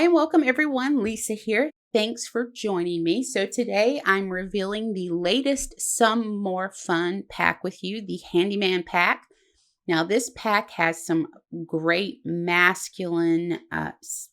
Hi and welcome everyone. Lisa here. Thanks for joining me. So today I'm revealing the latest Some More Fun pack with you, the Handyman pack. Now this pack has some great masculine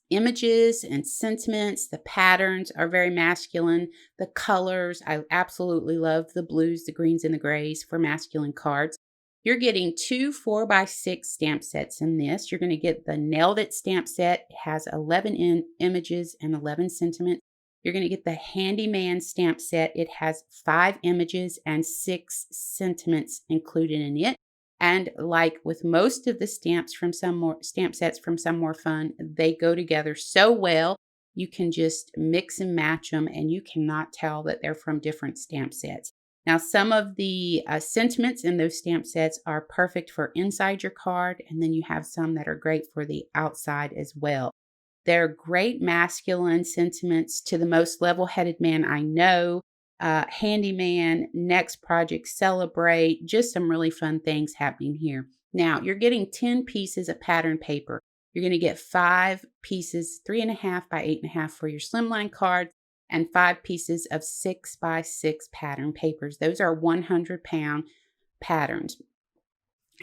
images and sentiments. The patterns are very masculine. The colors, I absolutely love the blues, the greens, and the grays for masculine cards. You're getting two 4x6 stamp sets in this. You're going to get the Nailed It stamp set. It has 11 images and 11 sentiments. You're going to get the Handyman stamp set. It has 5 images and 6 sentiments included in it. And like with most of the stamps from stamp sets from Some More Fun, they go together so well. You can just mix and match them and you cannot tell that they're from different stamp sets. Now, some of the sentiments in those stamp sets are perfect for inside your card, and then you have some that are great for the outside as well. They're great masculine sentiments to the most level-headed man I know. Handyman, next project, celebrate, just some really fun things happening here. Now, you're getting 10 pieces of pattern paper. You're going to get 5 pieces, 3.5 by 8.5 for your slimline cards, and 5 pieces of 6x6 pattern papers. Those are 100-pound patterns.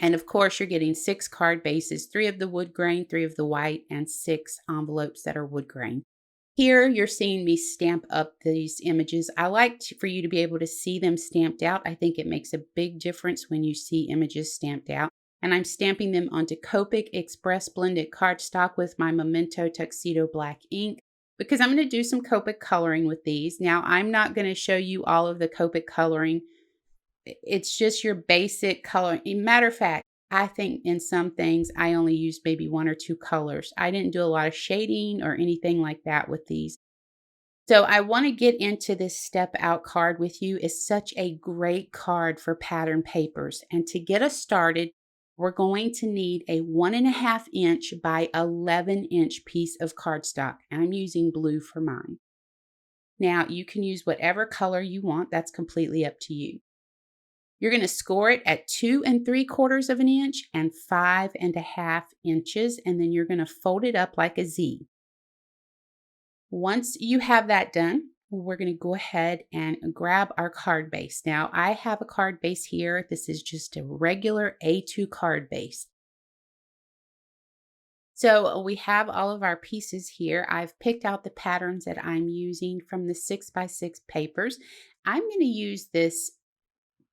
And of course, you're getting 6 card bases, 3 of the wood grain, 3 of the white, and 6 envelopes that are wood grain. Here, you're seeing me stamp up these images. I like for you to be able to see them stamped out. I think it makes a big difference when you see images stamped out. And I'm stamping them onto Copic Express Blended Cardstock with my Memento Tuxedo Black ink, because I'm going to do some Copic coloring with these. Now, I'm not going to show you all of the Copic coloring. It's just your basic coloring. Matter of fact, I think in some things I only used maybe 1 or 2 colors. I didn't do a lot of shading or anything like that with these. So I want to get into this Step Out card with you. It's such a great card for pattern papers. And to get us started, we're going to need a 1.5 inch by 11 inch piece of cardstock. I'm using blue for mine. Now you can use whatever color you want. That's completely up to you. You're going to score it at 2 3/4 of an inch and 5.5 inches, and then you're going to fold it up like a Z. Once you have that done, we're going to go ahead and grab our card base. Now, I have a card base here. This is just a regular A2 card base. So we have all of our pieces here. I've picked out the patterns that I'm using from the 6x6 papers. I'm going to use this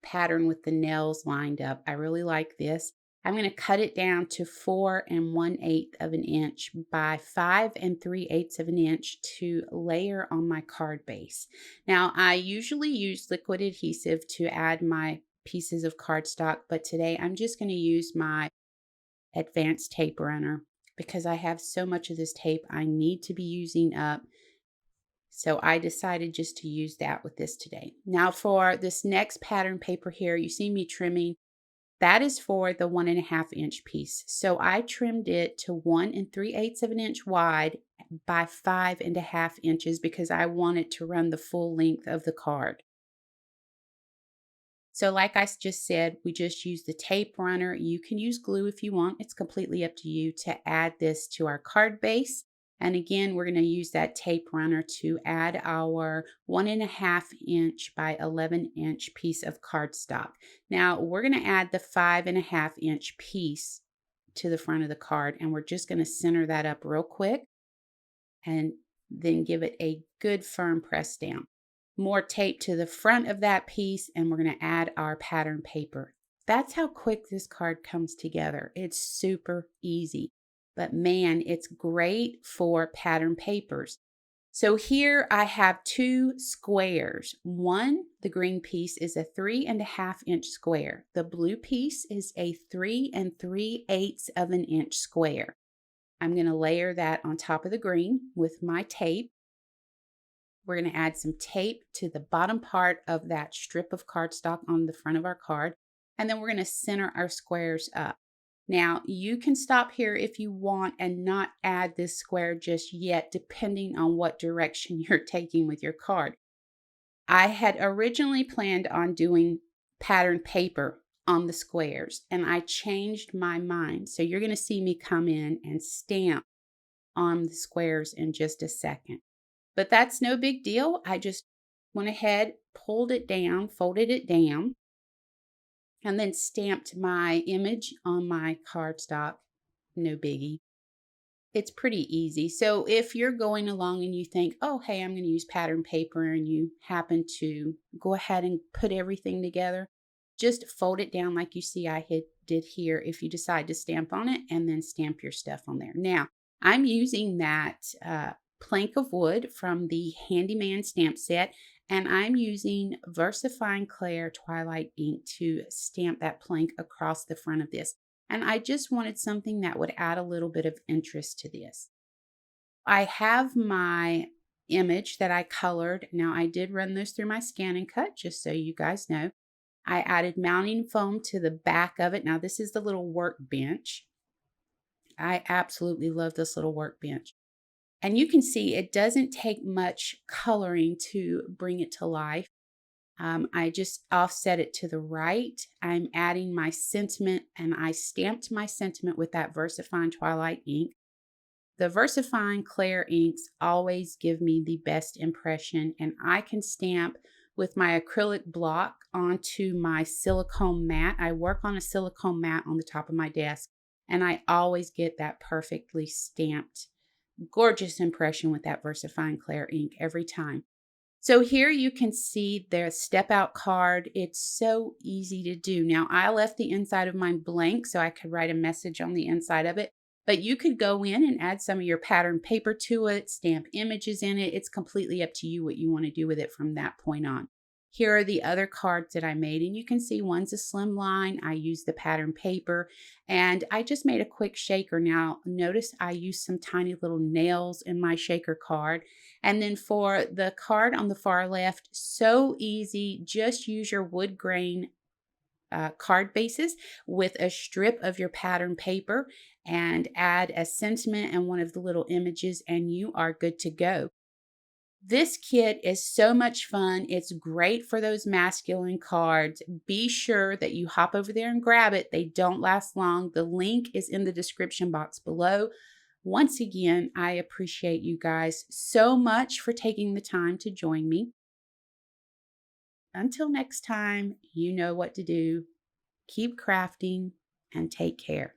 pattern with the nails lined up. I really like this. I'm going to cut it down to 4 1/8 of an inch by 5 3/8 of an inch to layer on my card base. Now, I usually use liquid adhesive to add my pieces of cardstock, but today I'm just going to use my advanced tape runner because I have so much of this tape I need to be using up. So I decided just to use that with this today. Now for this next pattern paper here, you see me trimming. That is for the 1.5 inch piece. So I trimmed it to 1 3/8 of an inch wide by 5.5 inches because I wanted to run the full length of the card. So like I just said, we just use the tape runner. You can use glue if you want. It's completely up to you to add this to our card base. And again, we're going to use that tape runner to add our 1.5 inch by 11 inch piece of cardstock. Now we're going to add the 5.5 inch piece to the front of the card, and we're just going to center that up real quick and then give it a good firm press down. More tape to the front of that piece, and we're going to add our pattern paper. That's how quick this card comes together. It's super easy. But man, it's great for pattern papers. So here I have 2 squares. One, the green piece, is a 3.5 inch square. The blue piece is a 3 3/8 of an inch square. I'm going to layer that on top of the green with my tape. We're going to add some tape to the bottom part of that strip of cardstock on the front of our card. And then we're going to center our squares up. Now, you can stop here if you want and not add this square just yet, depending on what direction you're taking with your card. I had originally planned on doing pattern paper on the squares, and I changed my mind. So you're going to see me come in and stamp on the squares in just a second. But that's no big deal. I just went ahead, pulled it down, folded it down, and then stamped my image on my cardstock. No biggie. It's pretty easy. So if you're going along and you think, oh, hey, I'm going to use pattern paper, and you happen to go ahead and put everything together, just fold it down like you see did here if you decide to stamp on it, and then stamp your stuff on there. Now, I'm using that plank of wood from the Handyman stamp set, and I'm using VersaFine Clair Twilight ink to stamp that plank across the front of this. And I just wanted something that would add a little bit of interest to this. I have my image that I colored. Now, I did run those through my scan and cut, just so you guys know. I added mounting foam to the back of it. Now, this is the little workbench. I absolutely love this little workbench. And you can see it doesn't take much coloring to bring it to life. I just offset it to the right. I'm adding my sentiment, and I stamped my sentiment with that VersaFine Twilight ink. The VersaFine Clair inks always give me the best impression, and I can stamp with my acrylic block onto my silicone mat. I work on a silicone mat on the top of my desk, and I always get that perfectly stamped, gorgeous impression with that VersaFine Clair ink every time. So here you can see the step out card. It's so easy to do. Now, I left the inside of mine blank so I could write a message on the inside of it, but you could go in and add some of your pattern paper to it, stamp images in it. It's completely up to you what you want to do with it from that point on. Here are the other cards that I made, and you can see one's a slim line. I used the pattern paper, and I just made a quick shaker. Now, notice I used some tiny little nails in my shaker card. And then for the card on the far left, so easy. Just use your wood grain card bases with a strip of your pattern paper and add a sentiment and one of the little images, and you are good to go. This kit is so much fun. It's great for those masculine cards. Be sure that you hop over there and grab it. They don't last long. The link is in the description box below. Once again, I appreciate you guys so much for taking the time to join me. Until next time, you know what to do. Keep crafting and take care.